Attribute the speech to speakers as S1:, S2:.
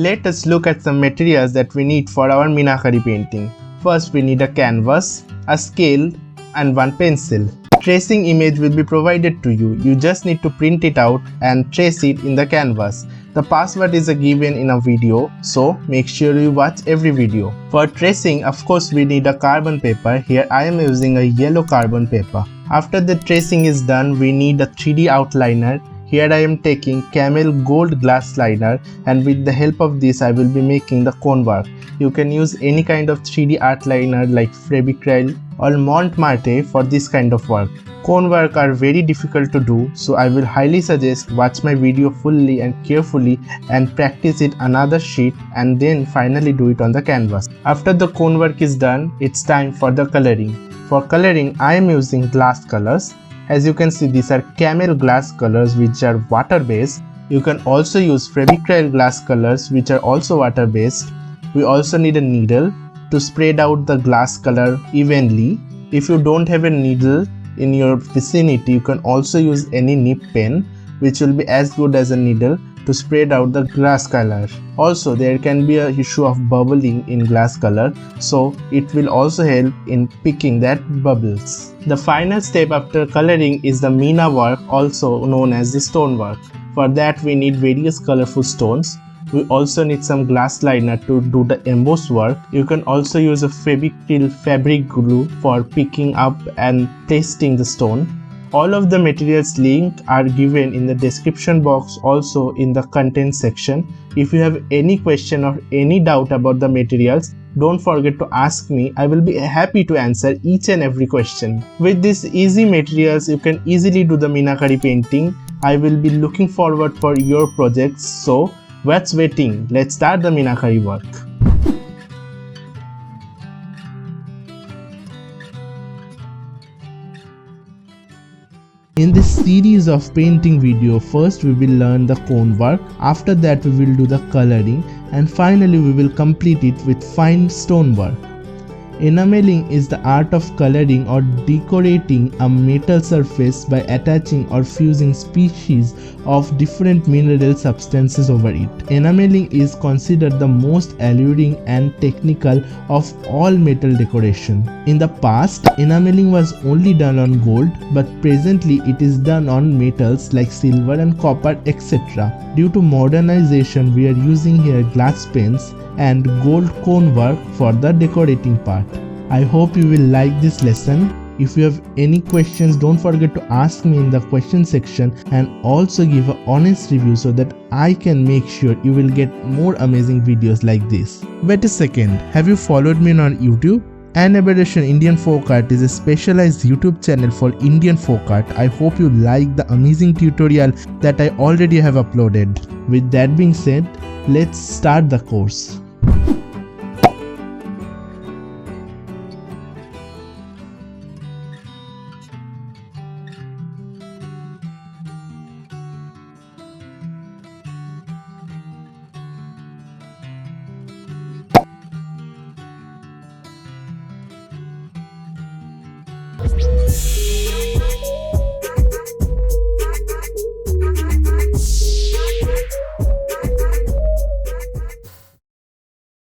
S1: Let us look at some materials that we need for our Meenakari painting. First, we need a canvas, a scale and one pencil. Tracing image will be provided to you. You just need to print it out and trace it in the canvas. The password is given in a video, so make sure you watch every video. For tracing, of course, we need a carbon paper. Here I am using a yellow carbon paper. After the tracing is done, we need a 3D outliner. Here I am taking camel gold glass liner, and with the help of this I will be making the cone work. You can use any kind of 3D art liner like Febicryl or Montmartre for this kind of work. Cone work are very difficult to do, so I will highly suggest watch my video fully and carefully and practice it another sheet and then finally do it on the canvas. After the cone work is done, it's time for the coloring. For coloring, I am using glass colors. As you can see, these are camel glass colors which are water based. You can also use Febicryl glass colors which are also water based. We also need a needle to spread out the glass color evenly. If you don't have a needle in your vicinity, you can also use any nib pen which will be as good as a needle to spread out the glass color. Also, there can be an issue of bubbling in glass color, so it will also help in picking that bubbles. The final step after coloring is the Meena work, also known as the stone work. For that we need various colorful stones. We also need some glass liner to do the emboss work. You can also use a Febicryl fabric glue for picking up and pasting the stone. All of the materials linked are given in the description box, also in the content section. If you have any question or any doubt about the materials, don't forget to ask me. I will be happy to answer each and every question. With these easy materials, you can easily do the Meenakari painting. I will be looking forward for your projects. So, what's waiting? Let's start the Meenakari work. In this series of painting video, first we will learn the cone work, after that we will do the coloring, and finally we will complete it with fine stone work. Enameling is the art of coloring or decorating a metal surface by attaching or fusing species of different mineral substances over it. Enameling is considered the most alluring and technical of all metal decoration. In the past, enameling was only done on gold, but presently it is done on metals like silver and copper, etc. Due to modernization, we are using here glass pens and gold cone work for the decorating part. I hope you will like this lesson. If you have any questions, don't forget to ask me in the question section, and also give an honest review so that I can make sure you will get more amazing videos like this. Wait a second, have you followed me on YouTube? 𝐒𝐿 Indian Folk Art is a specialized YouTube channel for Indian folk art. I hope you like the amazing tutorial that I already have uploaded. With that being said, let's start the course.